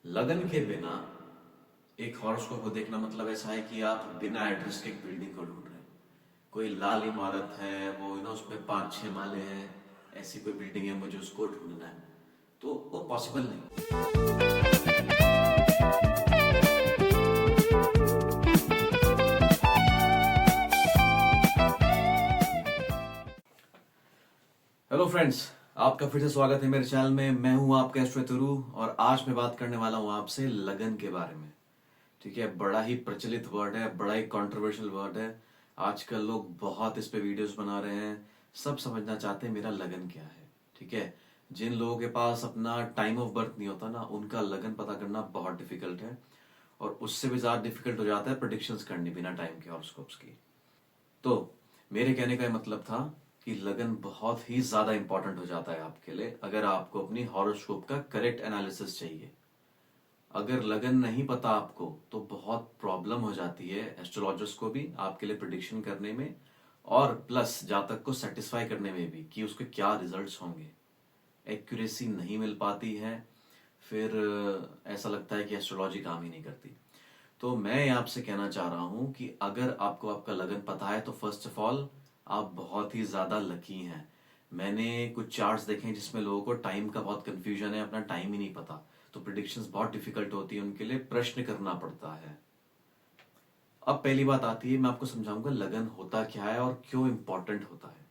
लगन के बिना एक हॉरोस्कोप को देखना मतलब ऐसा है कि आप बिना एड्रेस के एक बिल्डिंग को ढूंढ रहे हैं। कोई लाल इमारत है, वो उसमें 5-6 माले हैं, ऐसी कोई बिल्डिंग है, मुझे उसको ढूंढना है। तो वो पॉसिबल नहीं। हेलो फ्रेंड्स, आपका फिर से स्वागत है मेरे चैनल में। मैं हूं आपका एस्ट्रो तुरु और आज मैं बात करने वाला हूं आपसे लगन के बारे में। ठीक है, बड़ा ही प्रचलित वर्ड है, बड़ा ही कंट्रोवर्शियल वर्ड है। आजकल लोग बहुत इस पे वीडियोस बना रहे हैं। सब समझना चाहते हैं मेरा लगन क्या है। ठीक है, जिन लोगों के पास अपना टाइम ऑफ बर्थ नहीं होता ना, उनका लगन पता करना बहुत डिफिकल्ट है। और उससे भी ज्यादा डिफिकल्ट हो जाता है प्रेडिक्शंस करनी बिना टाइम के हॉरोस्कोप्स की। तो मेरे कहने का मतलब था कि लगन बहुत ही ज्यादा इंपॉर्टेंट हो जाता है आपके लिए अगर आपको अपनी हॉरोस्कोप का करेक्ट एनालिसिस चाहिए। अगर लगन नहीं पता आपको तो बहुत प्रॉब्लम हो जाती है एस्ट्रोलॉजर्स को भी आपके लिए प्रिडिक्शन करने में, और प्लस जातक को सेटिस्फाई करने में भी कि उसके क्या रिजल्ट्स होंगे। एक्यूरेसी नहीं मिल पाती है। फिर ऐसा लगता है कि एस्ट्रोलॉजी काम ही नहीं करती। तो मैं आपसे कहना चाह रहा हूं कि अगर आपको आपका लगन पता है तो फर्स्ट ऑफ ऑल आप बहुत ही ज्यादा लकी हैं। मैंने कुछ चार्ट्स देखे हैं जिसमें लोगों को टाइम का बहुत कंफ्यूजन है, अपना टाइम ही नहीं पता। तो प्रिडिक्शंस बहुत डिफिकल्ट होती है उनके लिए, प्रश्न करना पड़ता है। अब पहली बात आती है, मैं आपको समझाऊंगा लगन होता क्या है और क्यों इंपॉर्टेंट होता है।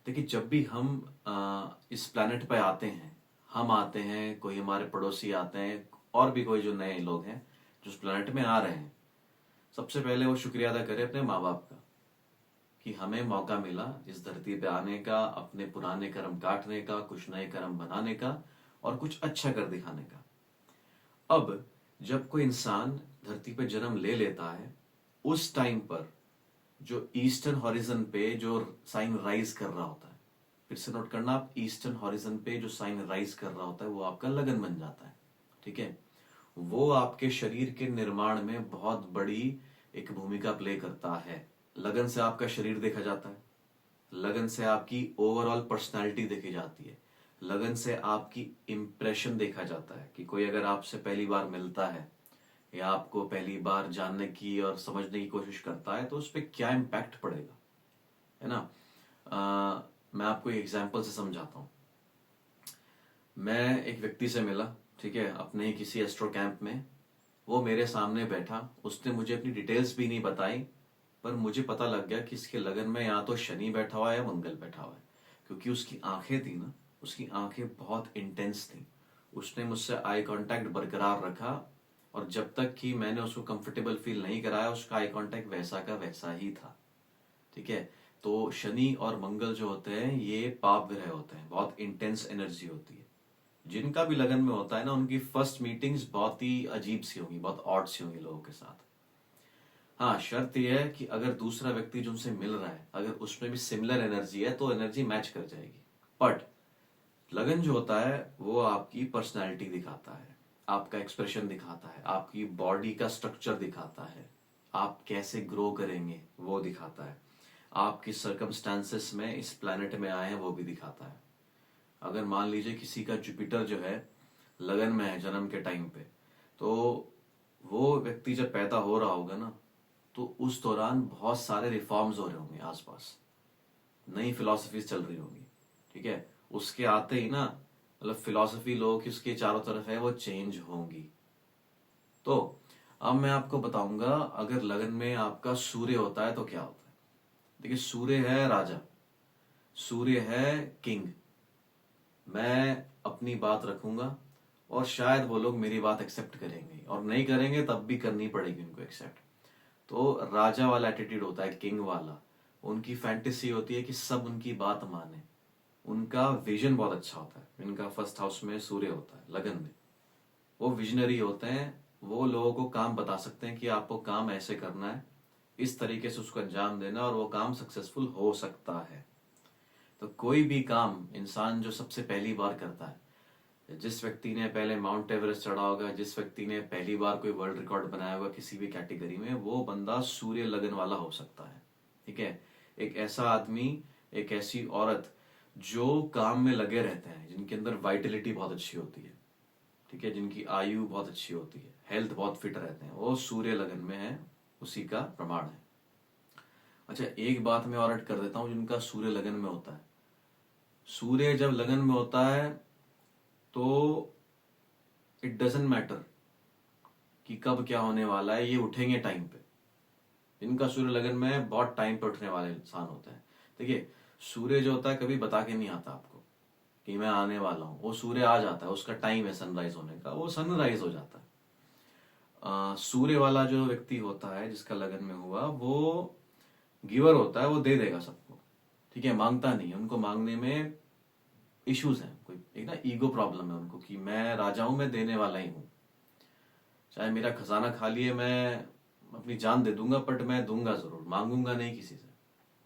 देखिए, जब भी हम इस प्लेनेट पे आते हैं, हम आते हैं, कोई हमारे पड़ोसी आते हैं, और भी कोई जो नए लोग हैं जो इस प्लेनेट में आ रहे हैं, सबसे पहले वो शुक्रिया अदा करें अपने माँ बाप का कि हमें मौका मिला इस धरती पे आने का, अपने पुराने कर्म काटने का, कुछ नए कर्म बनाने का और कुछ अच्छा कर दिखाने का। अब जब कोई इंसान धरती पे जन्म ले लेता है, उस टाइम पर जो ईस्टर्न हॉरिजन पे जो साइन राइज कर रहा होता है, फिर से नोट करना आप, ईस्टर्न हॉरिजन पे जो साइन राइज कर रहा होता है वो आपका लगन बन जाता है। ठीक है, वो आपके शरीर के निर्माण में बहुत बड़ी एक भूमिका प्ले करता है। लगन से आपका शरीर देखा जाता है, लगन से आपकी ओवरऑल पर्सनालिटी देखी जाती है, लगन से आपकी इम्प्रेशन देखा जाता है कि कोई अगर आपसे पहली बार मिलता है या आपको पहली बार जानने की और समझने की कोशिश करता है तो उस पर क्या इम्पैक्ट पड़ेगा, है ना। मैं आपको एक एग्जांपल से समझाता हूँ। मैं एक व्यक्ति से मिला, ठीक है, अपने ही किसी एस्ट्रो कैंप में। वो मेरे सामने बैठा, उसने मुझे अपनी डिटेल्स भी नहीं बताई, पर मुझे पता लग गया कि इसके लगन में या तो शनि बैठा हुआ है या मंगल बैठा हुआ है। क्योंकि उसकी आंखें थी ना, उसकी आंखें बहुत इंटेंस थी। उसने मुझसे आई कांटेक्ट बरकरार रखा, और जब तक कि मैंने उसको कंफर्टेबल फील नहीं कराया, उसका आई कांटेक्ट वैसा का वैसा ही था। ठीक है, तो शनि और मंगल जो होते हैं ये पाप ग्रह होते हैं, बहुत इंटेंस एनर्जी होती है। जिनका भी लगन में होता है ना, उनकी फर्स्ट मीटिंग्स बहुत ही अजीब सी होंगी, बहुत ऑड सी होंगी लोगों के साथ। हाँ, शर्त यह है कि अगर दूसरा व्यक्ति जो उनसे मिल रहा है, अगर उसमें भी सिमिलर एनर्जी है तो एनर्जी मैच कर जाएगी। बट लगन जो होता है वो आपकी पर्सनैलिटी दिखाता है, आपका एक्सप्रेशन दिखाता है, आपकी बॉडी का स्ट्रक्चर दिखाता है, आप कैसे ग्रो करेंगे वो दिखाता है, आप किस सर्कमस्टांसेस में इस प्लैनेट में आए हैं वो भी दिखाता है। अगर मान लीजिए किसी का जुपिटर जो है लगन में है जन्म के टाइम पे, तो वो व्यक्ति जब पैदा हो रहा होगा ना, तो उस दौरान बहुत सारे रिफॉर्म्स हो रहे होंगे आसपास, नई फिलॉसफीज चल रही होंगी। ठीक है, उसके आते ही ना, मतलब फिलॉसफी लोगों की उसके चारों तरफ है वो चेंज होंगी। तो अब मैं आपको बताऊंगा, अगर लगन में आपका सूर्य होता है तो क्या होता है। देखिए, सूर्य है राजा, सूर्य है किंग। मैं अपनी बात रखूंगा और शायद वो लोग मेरी बात एक्सेप्ट करेंगे, और नहीं करेंगे तब भी करनी पड़ेगी उनको एक्सेप्ट। तो राजा वाला एटीट्यूड होता है, किंग वाला। उनकी फैंटेसी होती है कि सब उनकी बात माने। उनका विजन बहुत अच्छा होता है। इनका फर्स्ट हाउस में सूर्य होता है लगन में, वो विजनरी होते हैं। वो लोगों को काम बता सकते हैं कि आपको काम ऐसे करना है, इस तरीके से उसको अंजाम देना, और वो काम सक्सेसफुल हो सकता है। तो कोई भी काम इंसान जो सबसे पहली बार करता है, जिस व्यक्ति ने पहले माउंट एवरेस्ट चढ़ा होगा, जिस व्यक्ति ने पहली बार कोई वर्ल्ड रिकॉर्ड बनाया होगा किसी भी कैटेगरी में, वो बंदा सूर्य लगन वाला हो सकता है। ठीक है, एक ऐसा आदमी, एक ऐसी औरत जो काम में लगे रहते हैं, जिनके अंदर वाइटलिटी बहुत अच्छी होती है। ठीक है, जिनकी आयु बहुत अच्छी होती है, हेल्थ बहुत फिट रहते हैं, वो सूर्य लगन में है, उसी का प्रमाण है। अच्छा, एक बात मैं और ऐड कर देता हूँ, जिनका सूर्य लगन में होता है, सूर्य जब लगन में होता है तो इट डजेंट मैटर कि कब क्या होने वाला है, ये उठेंगे टाइम पे। जिनका सूर्य लगन में है, बहुत टाइम पे उठने वाले इंसान होते हैं। देखिए, सूर्य जो होता है कभी बता के नहीं आता आपको कि मैं आने वाला हूँ, वो सूर्य आ जाता है, उसका टाइम है सनराइज होने का, वो सनराइज हो जाता है। सूर्य वाला जो व्यक्ति होता है जिसका लगन में हुआ, वो गिवर होता है, वो दे देगा सबको, ठीक है, मांगता नहीं है। उनको मांगने में इश्यूज हैं, कोई एक ना ईगो प्रॉब्लम है उनको कि मैं राजा हूं, मैं देने वाला ही हूं, चाहे मेरा खजाना खाली है, मैं अपनी जान दे दूंगा, बट मैं दूंगा जरूर, मांगूंगा नहीं किसी से।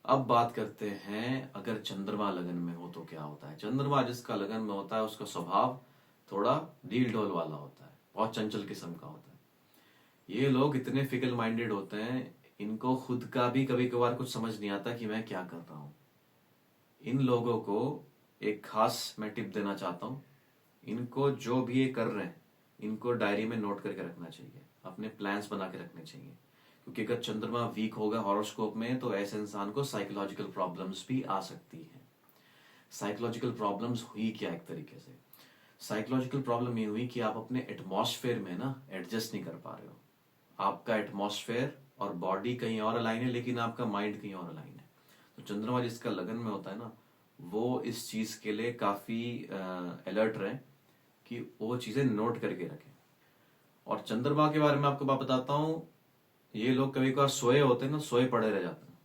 अब बात करते हैं, अगर चंद्रमा लगन में हो तो क्या होता है। चंद्रमा जिसका लगन में होता है, उसका स्वभाव थोड़ा डील डोल वाला होता है, बहुत चंचल किस्म का होता है। ये लोग इतने फिकल माइंडेड होते हैं, इनको खुद का भी कभी कभार कुछ समझ नहीं आता कि मैं क्या कर रहा हूं। इन लोगों को एक खास मैं टिप देना चाहता हूं, इनको जो भी ये कर रहे हैं, इनको डायरी में नोट करके रखना चाहिए, अपने प्लान्स बना के रखने चाहिए। क्योंकि अगर चंद्रमा वीक होगा हॉरोस्कोप में, तो ऐसे इंसान को साइकोलॉजिकल प्रॉब्लम्स भी आ सकती है। साइकोलॉजिकल प्रॉब्लम्स हुई क्या, एक तरीके से साइकोलॉजिकल प्रॉब्लम ये हुई कि आप अपने एटमॉस्फेयर में ना एडजस्ट नहीं कर पा रहे हो। आपका एटमॉस्फेयर और बॉडी कहीं और अलाइन है, लेकिन आपका माइंड कहीं और अलाइन है। तो चंद्रमा जिसका लगन में होता है ना, वो इस चीज के लिए काफी अलर्ट रहे कि वो चीजें नोट करके रखें। और चंद्रमा के बारे में आपको बात बताता हूँ, ये लोग कभी कभार सोए होते हैं ना, सोए पड़े रह जाते हैं,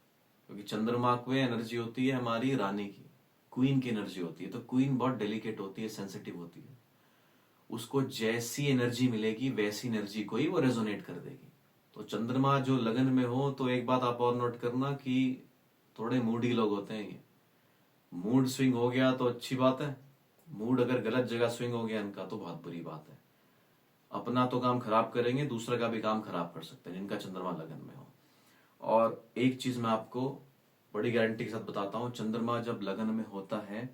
क्योंकि चंद्रमा को एनर्जी होती है हमारी रानी की, क्वीन की एनर्जी होती है। तो क्वीन बहुत डेलिकेट होती है, सेंसिटिव होती है, उसको जैसी एनर्जी मिलेगी वैसी एनर्जी को ही वो रेजोनेट कर देगी। तो चंद्रमा जो लगन में हो, तो एक बात आप और नोट करना कि थोड़े मूडी लोग होते हैं ये। मूड स्विंग हो गया तो अच्छी बात है, मूड अगर गलत जगह स्विंग हो गया इनका तो बहुत बुरी बात है। अपना तो काम खराब करेंगे, दूसरा का भी काम खराब कर सकते हैं जिनका चंद्रमा लगन में हो। और एक चीज मैं आपको बड़ी गारंटी के साथ बताता हूं, चंद्रमा जब लगन में होता है,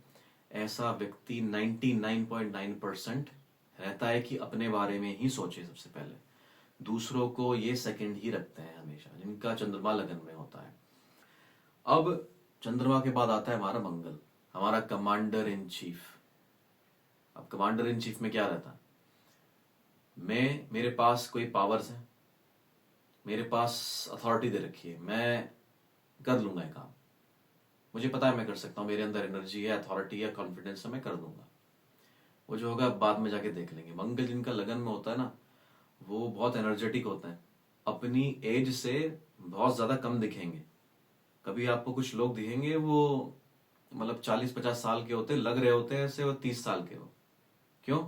ऐसा व्यक्ति 99.9% रहता है कि अपने बारे में ही सोचे सबसे पहले, दूसरों को ये सेकंड ही रखते हैं हमेशा, जिनका चंद्रमा लगन में होता है। अब चंद्रमा के बाद आता है हमारा मंगल, हमारा कमांडर इन चीफ। अब कमांडर इन चीफ में क्या रहता है, मेरे पास कोई पावर्स है, मेरे पास अथॉरिटी दे रखी है, मैं कर लूंगा ये काम, मुझे पता है मैं कर सकता हूँ, मेरे अंदर एनर्जी है, अथॉरिटी है, कॉन्फिडेंस है, मैं कर दूंगा। वो जो होगा बाद में जाके देख लेंगे। मंगल जिनका लगन में होता है ना, वो बहुत एनर्जेटिक होते हैं, अपनी एज से बहुत ज्यादा कम दिखेंगे। कभी आपको कुछ लोग दिखेंगे, वो मतलब 40-50 साल के होते, लग रहे होते हैं ऐसे वो 30 साल के हो। क्यों?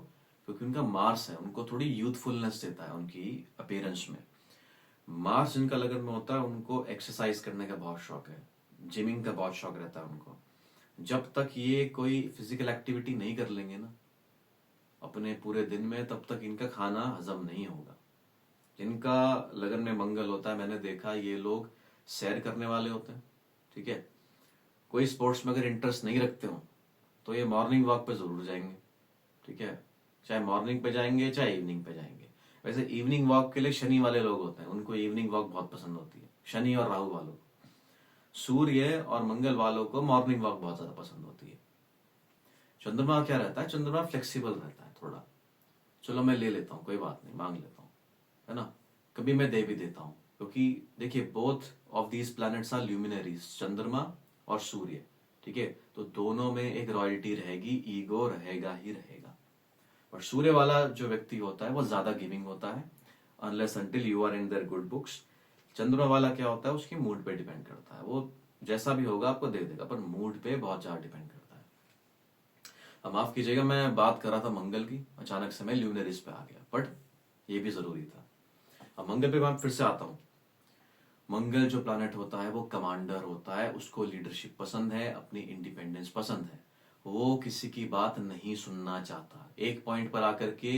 क्योंकि उनका मार्स है, उनको थोड़ी यूथफुलनेस देता है उनकी अपीयरेंस में। मार्स जिनका लगन में होता है, उनको एक्सरसाइज करने का बहुत शौक है, जिमिंग का बहुत शौक रहता है उनको। जब तक ये कोई फिजिकल एक्टिविटी नहीं कर लेंगे ना अपने पूरे दिन में, तब तक इनका खाना हजम नहीं होगा। जिनका लगन में मंगल होता है, मैंने देखा ये लोग सैर करने वाले होते हैं, ठीक है, कोई स्पोर्ट्स में अगर इंटरेस्ट नहीं रखते हो तो ये मॉर्निंग वॉक पे जरूर जाएंगे, ठीक है, चाहे मॉर्निंग पे जाएंगे चाहे इवनिंग पे जाएंगे। वैसे इवनिंग वॉक के लिए शनि वाले लोग होते हैं, उनको इवनिंग वॉक बहुत पसंद होती है, शनि और राहु वालों को। सूर्य और मंगल वालों को मॉर्निंग वॉक बहुत ज्यादा पसंद होती है। चंद्रमा क्या रहता है, चंद्रमा फ्लेक्सिबल रहता है थोड़ा, चलो मैं ले लेता हूँ, कोई बात नहीं, मांग लेता हूँ, है ना, कभी मैं दे भी देता हूँ। क्योंकि देखिए, both of these planets are luminaries, चंद्रमा और सूर्य, ठीक है, तो दोनों में एक रॉयल्टी रहेगी, ईगो रहेगा ही रहेगा। और सूर्य वाला जो व्यक्ति होता है वो ज्यादा गिविंग होता है, unless until you are in their good books. चंद्रमा वाला क्या होता है, उसकी मूड पे डिपेंड करता है, वो जैसा भी होगा आपको दे देगा, पर मूड पे बहुत ज्यादा डिपेंड करता है। अब माफ कीजिएगा, मैं बात कर रहा था मंगल की, अचानक से मैं ल्यूनरिस पे आ गया, बट ये भी जरूरी था। अब मंगल पे मैं फिर से आता हूँ। मंगल जो प्लैनेट होता है वो कमांडर होता है, उसको लीडरशिप पसंद है, अपनी इंडिपेंडेंस पसंद है, वो किसी की बात नहीं सुनना चाहता। एक पॉइंट पर आकर के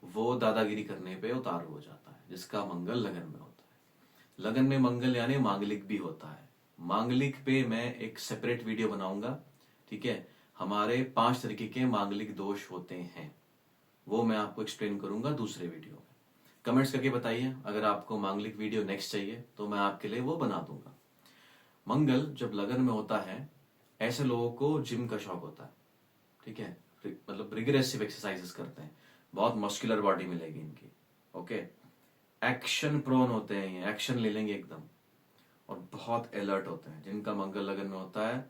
वो दादागिरी करने पे उतारू हो जाता है, जिसका मंगल लगन में होता है। लगन में मंगल यानी मांगलिक भी होता है। मांगलिक पे मैं एक सेपरेट वीडियो बनाऊंगा, ठीक है। हमारे 5 तरीके के मांगलिक दोष होते हैं, वो मैं आपको एक्सप्लेन करूंगा दूसरे वीडियो में। कमेंट्स करके बताइए, अगर आपको मांगलिक वीडियो नेक्स्ट चाहिए तो मैं आपके लिए वो बना दूंगा। मंगल जब लगन में होता है, ऐसे लोगों को जिम का शौक होता है, ठीक है, मतलब रिग्रेसिव एक्सरसाइजेस करते हैं, बहुत मस्कुलर बॉडी मिलेगी इनकी, ओके। एक्शन प्रोन होते हैं, ये एक्शन ले लेंगे एकदम, और बहुत अलर्ट होते हैं। जिनका मंगल लगन में होता है,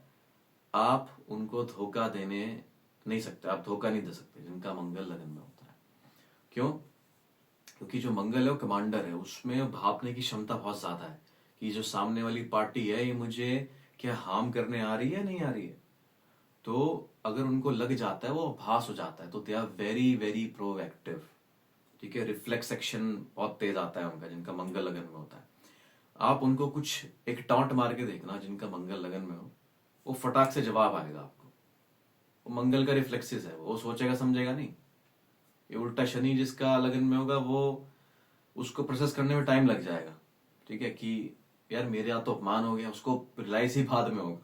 आप उनको धोखा देने नहीं सकते, आप धोखा नहीं दे सकते जिनका मंगल लगन में होता है। क्यों? क्योंकि जो मंगल है वो कमांडर है, उसमें भापने की क्षमता बहुत ज्यादा है कि जो सामने वाली पार्टी है ये मुझे क्या हार्म करने आ रही है नहीं आ रही है। तो अगर उनको लग जाता है, वो आभास हो जाता है, तो they are very very proactive, ठीक है। रिफ्लेक्स एक्शन बहुत तेज आता है उनका, जिनका मंगल लगन में होता है। आप उनको कुछ एक टॉन्ट मार के देखना जिनका मंगल लगन में हो, वो फटाक से जवाब आएगा आपको। वो मंगल का रिफ्लेक्सिस है, वो सोचेगा समझेगा नहीं। ये उल्टा शनि जिसका लगन में होगा, वो उसको प्रोसेस करने में टाइम लग जाएगा, ठीक है, कि यार मेरे यहाँ तो अपमान हो गया, उसको रियलाइज ही बाद में होगा।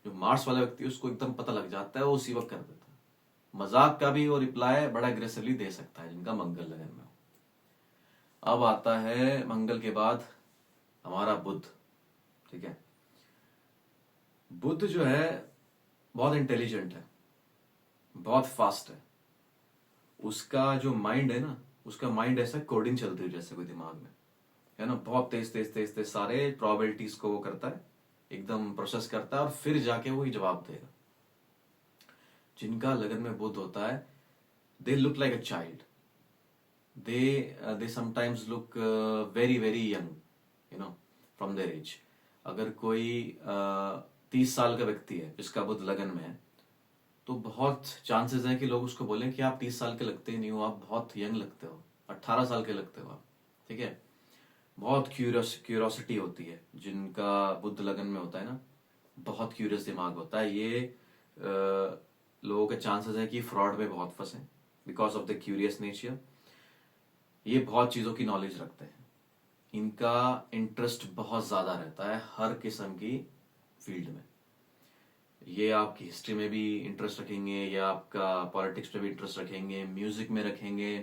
जो मार्स वाला व्यक्ति है उसको एकदम पता लग जाता है, वो उसी वक्त कर देता है। मजाक का भी वो रिप्लाई बड़ा अग्रेसिवली दे सकता है जिनका मंगल लगन में हो। अब आता है मंगल के बाद हमारा बुध, ठीक है। बुध जो है बहुत इंटेलिजेंट है, बहुत फास्ट है। उसका जो माइंड है ना, उसका माइंड ऐसा कोडिंग चलती है जैसे कोई दिमाग में, है ना, बहुत तेज तेज तेज तेज सारे प्रोबेबिलिटीज को वो करता है, एकदम प्रोसेस करता है और फिर जाके वो ही जवाब देगा। जिनका लगन में बुध होता है, they look like a child, they sometimes look very very young, you know, from their age. अगर कोई 30 साल का व्यक्ति है जिसका बुध लगन में है, तो बहुत चांसेस है कि लोग उसको बोलें कि आप 30 साल के लगते ही नहीं हो, आप बहुत यंग लगते हो, 18 साल के लगते हो आप, ठीक है। बहुत क्यूरियोसिटी होती है जिनका बुध लगन में होता है ना, बहुत क्यूरियस दिमाग होता है ये। लोगों के चांसेस है कि फ्रॉड में बहुत फंसे because of the curious nature. ये बहुत चीज़ों की नॉलेज रखते हैं, इनका इंटरेस्ट बहुत ज़्यादा रहता है हर किस्म की फील्ड में। ये आपकी हिस्ट्री में भी इंटरेस्ट रखेंगे, या आपका पॉलिटिक्स में भी इंटरेस्ट रखेंगे, म्यूजिक में रखेंगे,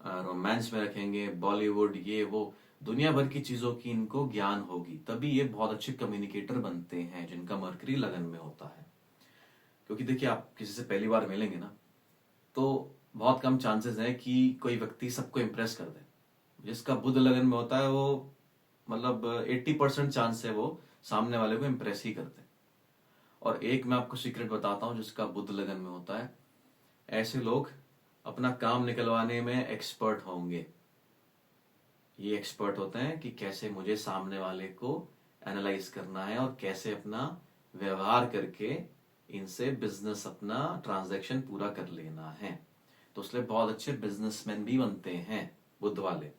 रोमांस में रखेंगे, बॉलीवुड, ये वो दुनिया भर की चीजों की इनको ज्ञान होगी। तभी ये बहुत अच्छे कम्युनिकेटर बनते हैं जिनका मरकरी लगन में होता है। क्योंकि देखिए, आप किसी से पहली बार मिलेंगे ना, तो बहुत कम चांसेस है कि कोई व्यक्ति सबको इम्प्रेस कर दे। जिसका बुध लगन में होता है, वो मतलब 80% चांस है वो सामने वाले को इम्प्रेस ही करते। और एक मैं आपको सीक्रेट बताता हूँ, जिसका बुध लगन में होता है, ऐसे लोग अपना काम निकलवाने में एक्सपर्ट होंगे। ये एक्सपर्ट होते हैं कि कैसे मुझे सामने वाले को एनालाइज करना है और कैसे अपना व्यवहार करके इनसे बिजनेस, अपना ट्रांजैक्शन पूरा कर लेना है। तो इसलिए बहुत अच्छे बिजनेसमैन भी बनते हैं बुध वाले।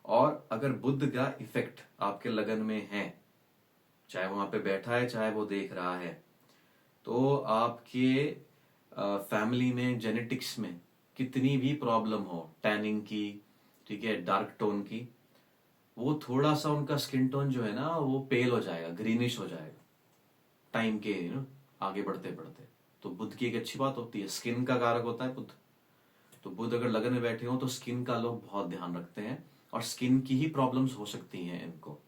और अगर बुध का इफेक्ट आपके लगन में है, चाहे वहां पे बैठा है चाहे वो देख रहा है, तो आपके फैमिली में जेनेटिक्स में कितनी भी प्रॉब्लम हो, टैनिंग की, ठीक है, डार्क टोन की, वो थोड़ा सा उनका स्किन टोन जो है ना, वो पेल हो जाएगा, ग्रीनिश हो जाएगा टाइम के आगे बढ़ते बढ़ते। तो बुध की एक अच्छी बात होती है, स्किन का कारक होता है बुध। तो बुध अगर लगन में बैठे हो तो स्किन का लोग बहुत ध्यान रखते हैं, और स्किन की ही प्रॉब्लम्स हो सकती हैं इनको।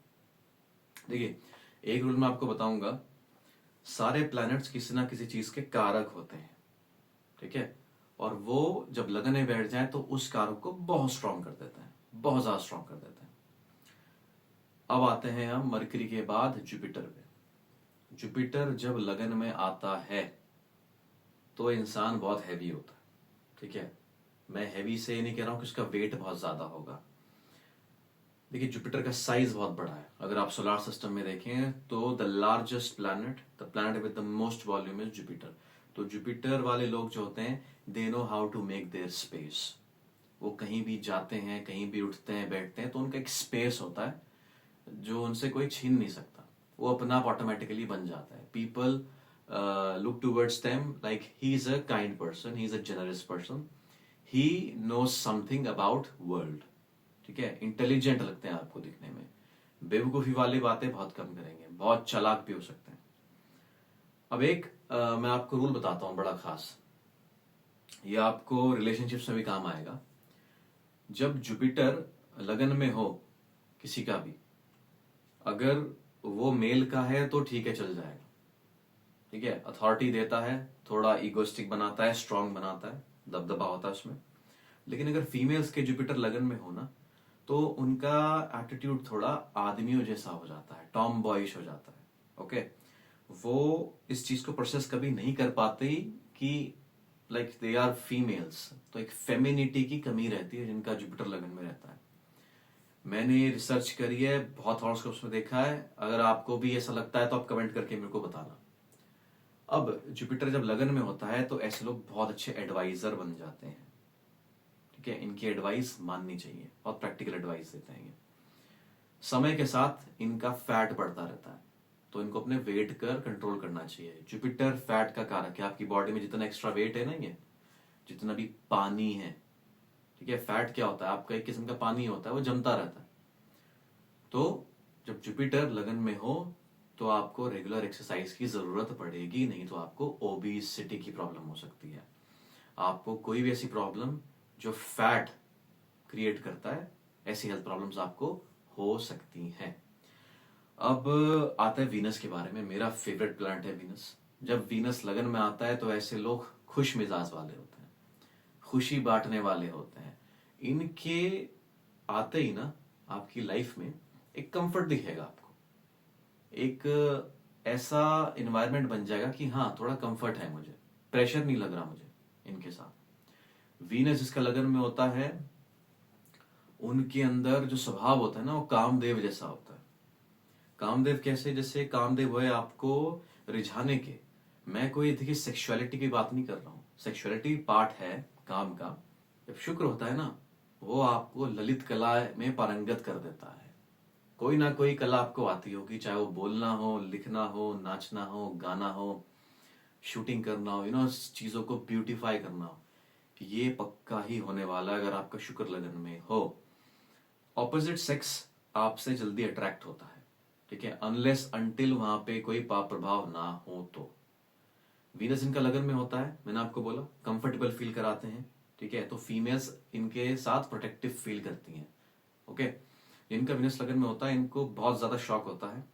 देखिए, एक रूल मैं आपको बताऊंगा, सारे प्लैनेट्स किसी ना किसी चीज के कारक होते हैं, ठीक है। और वो जब लगन में बैठ जाए तो उस कारक को बहुत स्ट्रांग कर देते हैं, बहुत ज्यादा स्ट्रांग कर देते हैं। अब आते हैं हम मरकरी के बाद जुपिटर पे। जुपिटर जब लगन में आता है तो इंसान बहुत हैवी होता है, ठीक है। मैं हैवी से ये नहीं कह रहा हूं कि उसका वेट बहुत ज्यादा होगा। देखिए, जुपिटर का साइज बहुत बड़ा है। अगर आप सोलर सिस्टम में देखें तो the largest planet, the planet with the most volume is Jupiter. तो जुपिटर वाले लोग जो होते हैं, they know how to make their space. वो कहीं भी जाते हैं, कहीं भी उठते हैं बैठते हैं, तो उनका एक स्पेस होता है जो उनसे कोई छीन नहीं सकता। वो अपना आप ऑटोमेटिकली बन जाता है। People look towards them like he is a kind person, he is a generous person, he knows something about world, ठीक है। इंटेलिजेंट लगते हैं आपको दिखने में, बेवकूफी वाली बातें बहुत कम करेंगे, बहुत चालाक भी हो सकते हैं। अब एक मैं आपको रूल बताता हूं बड़ा खास। ये आपको रिलेशनशिप्स में भी काम आएगा। जब जुपिटर लगन में हो किसी का भी, अगर वो मेल का है तो ठीक है, चल जाएगा, ठीक है, अथॉरिटी देता है, थोड़ा इगोस्टिक बनाता है, स्ट्रांग बनाता है, दबदबा होता है उसमें। लेकिन अगर फीमेल्स के जुपिटर लगन में हो ना, तो उनका एटीट्यूड थोड़ा आदमियों जैसा हो जाता है, टॉम बॉयिश हो जाता है। ओके, वो इस चीज को प्रोसेस कभी नहीं कर पाते कि लाइक दे आर फीमेल्स, तो एक फेमिनिटी की कमी रहती है जिनका जुपिटर लगन में रहता है। मैंने रिसर्च करी है, बहुत हॉरोस्कोप्स में देखा है, अगर आपको भी ऐसा लगता है तो आप कमेंट करके मेरे को बताना। अब जुपिटर जब लगन में होता है तो ऐसे लोग बहुत अच्छे एडवाइजर बन जाते हैं, ठीक है, इनकी एडवाइस माननी चाहिए, बहुत प्रैक्टिकल एडवाइस देते हैं ये। समय के साथ इनका फैट बढ़ता रहता है, तो इनको अपने वेट कर कंट्रोल करना चाहिए। जुपिटर फैट का कारक है, आपकी बॉडी में जितना एक्स्ट्रा वेट है ना, ये जितना भी पानी है, ठीक है, फैट क्या होता है, आपका एक किस्म का पानी होता है, वो जमता रहता है। तो जब जुपिटर लगन में हो तो आपको रेगुलर एक्सरसाइज की जरूरत पड़ेगी, नहीं तो आपको ओबेसिटी की प्रॉब्लम हो सकती है। आपको कोई भी ऐसी प्रॉब्लम जो फैट क्रिएट करता है, ऐसी हेल्थ प्रॉब्लम्स आपको हो सकती हैं। अब आता है वीनस के बारे में। मेरा फेवरेट प्लैनेट है वीनस। जब वीनस लगन में आता है तो ऐसे लोग खुश मिजाज वाले होते हैं, खुशी बांटने वाले होते हैं। इनके आते ही ना आपकी लाइफ में एक कंफर्ट दिखेगा आपको, एक ऐसा इन्वायरमेंट बन जाएगा कि हाँ थोड़ा कंफर्ट है, मुझे प्रेशर नहीं लग रहा मुझे इनके साथ। वीनस जिसका लगन में होता है, उनके अंदर जो स्वभाव होता है ना, वो कामदेव जैसा होता है। कामदेव कैसे? जैसे कामदेव है आपको रिझाने के। मैं कोई देखिए सेक्सुअलिटी की बात नहीं कर रहा हूँ, सेक्सुअलिटी पार्ट है काम का। जब शुक्र होता है ना, वो आपको ललित कला में पारंगत कर देता है। कोई ना कोई कला आपको आती होगी, चाहे वो बोलना हो, लिखना हो, नाचना हो, गाना हो, शूटिंग करना हो, चीजों को ब्यूटीफाई करना हो। ये पक्का ही होने वाला है अगर आपका शुक्र लगन में हो। ऑपोजिट सेक्स आपसे जल्दी अट्रैक्ट होता है, ठीक है, अनलेस अनटिल वहां पे कोई पाप प्रभाव ना हो तो। वीनस इनका लगन में होता है, मैंने आपको बोला कंफर्टेबल फील कराते हैं, ठीक है, तो फीमेल्स इनके साथ प्रोटेक्टिव फील करती हैं। ओके, इनका वीनस लगन में होता है, इनको बहुत ज्यादा शौक होता है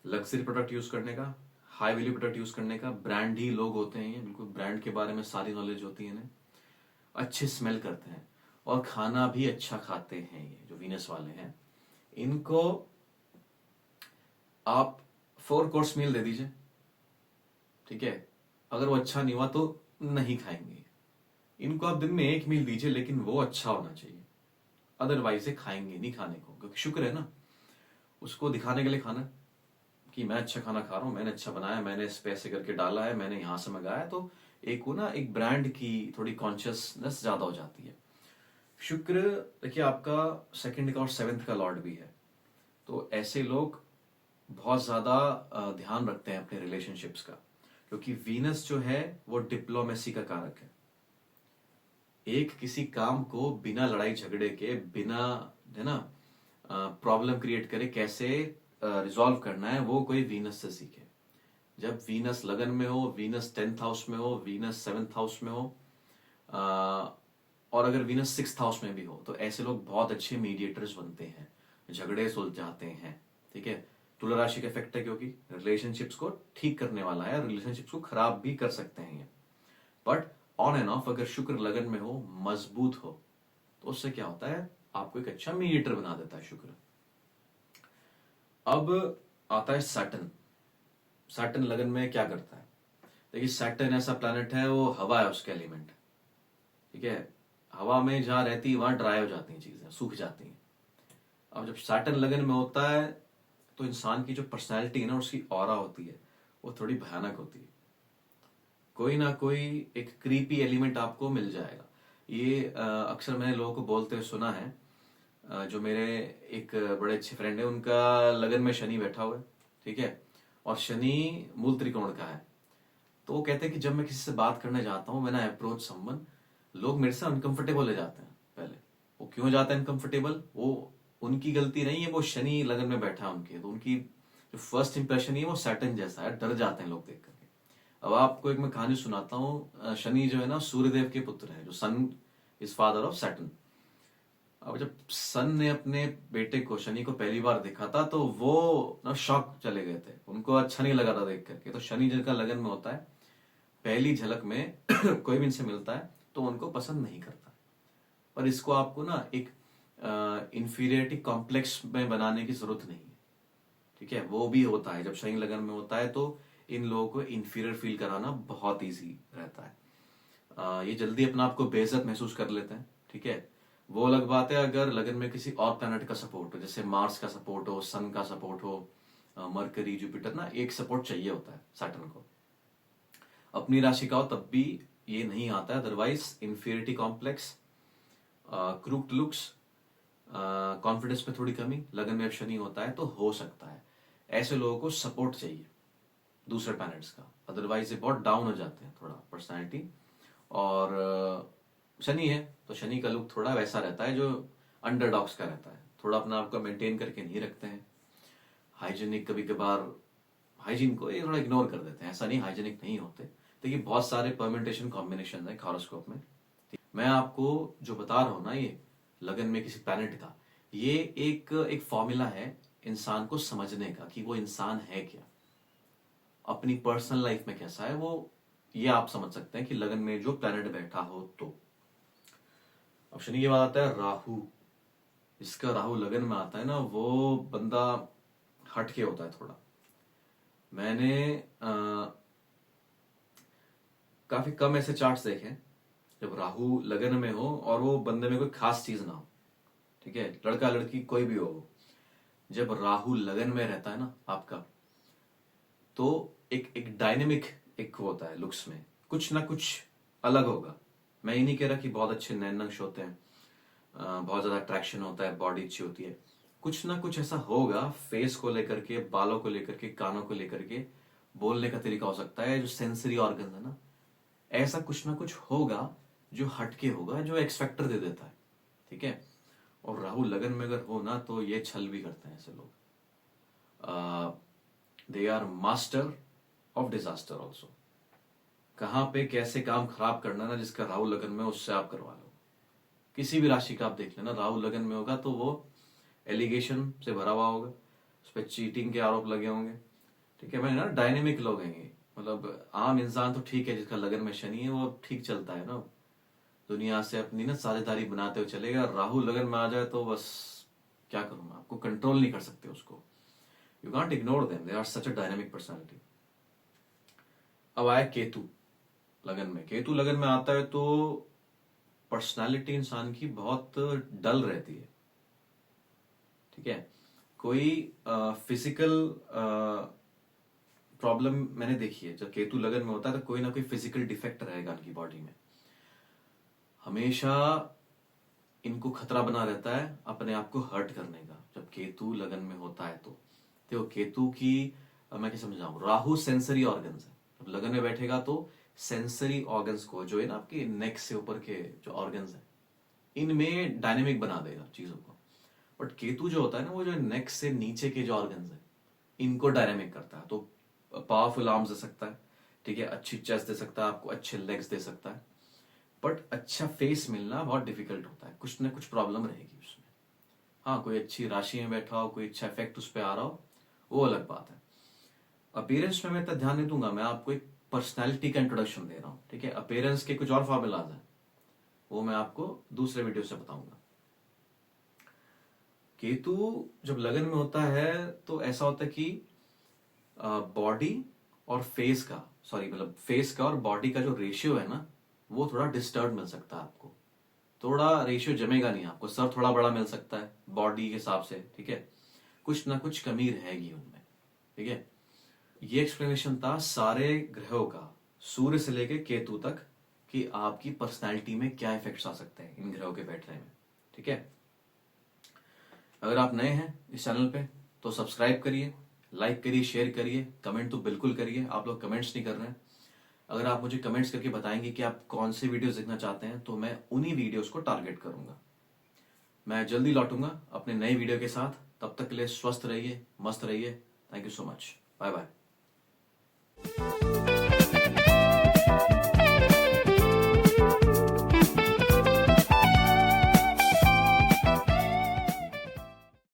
लग्जरी प्रोडक्ट यूज करने का, हाई वैल्यू प्रोडक्ट यूज करने का। ब्रांड ही लोग होते हैं ये, बिल्कुल ब्रांड के बारे में सारी नॉलेज होती है इन्हें। अच्छे स्मेल करते हैं और खाना भी अच्छा खाते हैं। ये जो वीनस वाले हैं, इनको आप 4 कोर्स मील दे दीजिए, ठीक है, अगर वो अच्छा नहीं हुआ तो नहीं खाएंगे। इनको आप दिन में एक मील दीजिए, लेकिन वो अच्छा होना चाहिए, अदरवाइज ये खाएंगे नहीं खाने को, क्योंकि शुक्र है ना, उसको दिखाने के लिए खाना कि मैं अच्छा खाना खा रहा हूं, मैंने अच्छा बनाया, मैंने इस पे ऐसे करके डाला है, मैंने यहां से मंगाया। तो एक वो ना एक ब्रांड की थोड़ी कॉन्शियसनेस ज्यादा हो जाती है। शुक्र देखिए आपका सेकंड का और सेवेंथ का लॉर्ड भी है, तो ऐसे लोग बहुत ज्यादा ध्यान रखते हैं अपने रिलेशनशिप्स का, क्योंकि वीनस जो है वो डिप्लोमेसी का कारक है। एक किसी काम को बिना लड़ाई झगड़े के, बिना है ना प्रॉब्लम क्रिएट करे कैसे रिजॉल्व करना है, वो कोई वीनस से सीखे। जब वीनस लगन में हो, वीनस 10th हाउस में हो, वीनस 7th हाउस में हो, और अगर वीनस 6th हाउस में भी हो, तो ऐसे लोग बहुत अच्छे मीडिएटर्स बनते हैं, झगड़े सुलझाते हैं, ठीक है। तुला राशि का इफेक्ट है, क्योंकि रिलेशनशिप्स को ठीक करने वाला है, रिलेशनशिप्स को खराब भी कर सकते हैं ये। बट ऑन एंड ऑफ अगर शुक्र लगन में हो, मजबूत हो, तो उससे क्या होता है, आपको एक अच्छा मीडिएटर बना देता है शुक्र। अब आता है सैटर्न। सैटर्न लगन में क्या करता है? देखिए सैटर्न ऐसा प्लैनेट है, वो हवा है उसका एलिमेंट, ठीक है। हवा में जहां रहती है वहां ड्राई हो जाती हैं चीजें, सूख जाती हैं। अब जब सैटर्न लगन में होता है, तो इंसान की जो पर्सनैलिटी है ना, उसकी ऑरा होती है, वो थोड़ी भयानक होती है। कोई ना कोई एक क्रीपी एलिमेंट आपको मिल जाएगा। ये अक्सर मैंने लोगों को बोलते हुए सुना है। जो मेरे एक बड़े अच्छे फ्रेंड है, उनका लगन में शनि बैठा हुआ है, ठीक है, और शनि मूल त्रिकोण का है। तो वो कहते हैं कि जब मैं किसी से बात करने जाता हूँ, मैंने अप्रोच समवन, लोग मेरे से अनकंफर्टेबल हो जाते हैं। पहले वो क्यों जाते हैं अनकंफर्टेबल? वो उनकी गलती नहीं है, वो शनि लगन में बैठा है उनके, तो उनकी जो फर्स्ट इंप्रेशन है वो सैटर्न जैसा है, डर जाते हैं लोग देख करके। अब आपको एक मैं कहानी सुनाता हूँ। शनि जो है ना सूर्यदेव के पुत्र है, जो सन इज फादर ऑफ सैटर्न। अब जब सन ने अपने बेटे को शनि को पहली बार देखा था तो वो ना शॉक चले गए थे, उनको अच्छा नहीं लगा था देख करके। तो शनि जिनका लगन में होता है, पहली झलक में कोई भी इनसे मिलता है तो उनको पसंद नहीं करता। पर इसको आपको ना एक इंफीरियरिटी कॉम्प्लेक्स में बनाने की जरूरत नहीं है, ठीक है। वो भी होता है, जब शनि लगन में होता है तो इन लोगों को इंफीरियर फील कराना बहुत इजी रहता है। ये जल्दी अपना आपको बेइज्जत महसूस कर लेते हैं, ठीक है। वो अलग बात है अगर लगन में किसी और प्लैनेट का सपोर्ट हो, जैसे मार्स का सपोर्ट हो, सन का सपोर्ट हो, मरकरी, जुपिटर, ना एक सपोर्ट चाहिए होता है सैटर्न को। अपनी राशि का हो तब भी ये नहीं आता है, otherwise inferiority complex, crooked looks, confidence में थोड़ी कमी, लगन में अब शनि होता है तो हो सकता है। ऐसे लोगों को सपोर्ट चाहिए दूसरे प्लैनेट्स का, अदरवाइज ये बहुत डाउन हो जाते हैं थोड़ा पर्सनैलिटी। और शनि है तो शनि का लुक थोड़ा वैसा रहता है जो अंडरडॉग्स का रहता है, थोड़ा अपना आपको मेंटेन करके नहीं रखते हैं। हाइजीनिक, कभी कभार हाइजीन को ये थोड़ा इग्नोर कर देते हैं, ऐसा नहीं हाइजीनिक नहीं होते। देखिए बहुत सारे परम्यूटेशन कॉम्बिनेशन है हॉरोस्कोप में। मैं आपको जो बता रहा हूं ना, ये लगन में किसी प्लैनेट का, ये एक एक फॉर्मूला है इंसान को समझने का कि वो इंसान है क्या, अपनी पर्सनल लाइफ में कैसा है वो। ये आप समझ सकते हैं कि लगन में जो प्लैनेट बैठा हो तो। अब शनि के बाद आता है राहु। इसका राहु लगन में आता है ना, वो बंदा हटके होता है थोड़ा। मैंने काफी कम ऐसे चार्ट्स देखे हैं जब राहु लगन में हो और वो बंदे में कोई खास चीज ना हो, ठीक है, लड़का लड़की कोई भी हो। जब राहु लगन में रहता है ना आपका, तो एक डायनेमिक एक होता है लुक्स में, कुछ ना कुछ अलग होगा। मैं ये नहीं कह रहा कि बहुत अच्छे नैन नक्श होते हैं, बहुत ज्यादा अट्रैक्शन होता है, बॉडी अच्छी होती है। कुछ ना कुछ ऐसा होगा, फेस को लेकर के, बालों को लेकर के, कानों को लेकर के, बोलने का तरीका हो सकता है, जो सेंसरी ऑर्गन है ना, ऐसा कुछ ना कुछ होगा जो हटके होगा, जो एक्स फैक्टर दे देता है, ठीक है। और राहु लगन में अगर हो ना तो ये छल भी करते हैं ऐसे लोग। They are master of disaster also. कहां पे कैसे काम खराब करना ना, जिसका राहु लगन में उससे आप करवा लो। किसी भी राशि का आप देख लेना, राहु लगन में होगा तो वो एलिगेशन से भरा हुआ होगा, उस पर चीटिंग के आरोप लगे होंगे, ठीक है। मैं ना डायनेमिक लोग हैं ये, मतलब आम इंसान तो ठीक है, जिसका लगन में शनि है वो ठीक चलता है ना, दुनिया से अपनी ना साझेदारी बनाते हुए चलेगा। राहु लगन में आ जाए तो बस क्या करूं मैं, आपको कंट्रोल नहीं कर सकते उसको। You can't ignore them, they are such a dynamic personality. अब आया केतु लगन में। केतु लगन में आता है तो पर्सनालिटी इंसान की बहुत डल रहती है, ठीक है। कोई फिजिकल प्रॉब्लम मैंने देखी है, जब केतु लगन में होता है तो कोई ना कोई फिजिकल डिफेक्ट रहेगा उनकी बॉडी में। हमेशा इनको खतरा बना रहता है अपने आप को हर्ट करने का, जब केतु लगन में होता है तो। देखो केतु की मैं क्या समझाऊं, राहु सेंसरी ऑर्गन्स है, जब लगन में बैठेगा तो सेंसरी ऑर्गन्स को, जो है ना आपके नेक से ऊपर के जो ऑर्गन्स हैं, इनमें डायनेमिक बना देगा चीजों को। बट केतु जो होता है ना, वो जो नेक से नीचे के जो ऑर्गन्स हैं, इनको डायनेमिक करता है। तो पावरफुल आर्म्स दे सकता है, ठीक है, अच्छी चेस्ट दे सकता है आपको, अच्छे लेग्स दे सकता है, बट अच्छा फेस मिलना बहुत डिफिकल्ट होता है, कुछ ना कुछ प्रॉब्लम रहेगी उसमें। हाँ, कोई अच्छी राशि में बैठा हो, कोई अच्छा इफेक्ट उस पर आ रहा हो, वो अलग बात है। अपीयरेंस में मैं इतना ध्यान नहीं दूंगा, मैं आपको एक पर्सनैलिटी का इंट्रोडक्शन दे रहा हूँ, ठीक है। अपीयरेंस के कुछ और फॉर्मूलाज हैं, वो मैं आपको दूसरे वीडियो से बताऊंगा। केतु जब लगन में होता है तो ऐसा होता है कि बॉडी और फेस का, सॉरी मतलब फेस का और बॉडी का जो रेशियो है ना, वो थोड़ा डिस्टर्ब मिल सकता है आपको। थोड़ा रेशियो जमेगा नहीं आपको, सर थोड़ा बड़ा मिल सकता है बॉडी के हिसाब से, ठीक है। कुछ ना कुछ कमी रहेगी उनमें, ठीक है। ये एक्सप्लेनेशन था सारे ग्रहों का, सूर्य से लेके केतु तक, कि आपकी पर्सनालिटी में क्या इफेक्ट्स आ सकते हैं इन ग्रहों के बैठने में, ठीक है। अगर आप नए हैं इस चैनल पे तो सब्सक्राइब करिए, लाइक करिए, शेयर करिए, कमेंट तो बिल्कुल करिए। आप लोग कमेंट्स नहीं कर रहे हैं। अगर आप मुझे कमेंट्स करके बताएंगे कि आप कौन से वीडियोस देखना चाहते हैं तो मैं उन्हीं वीडियोस को टारगेट करूंगा। मैं जल्दी लौटूंगा अपने नए वीडियो के साथ, तब तक के लिए स्वस्थ रहिए, मस्त रहिए। Thank you so much, bye bye.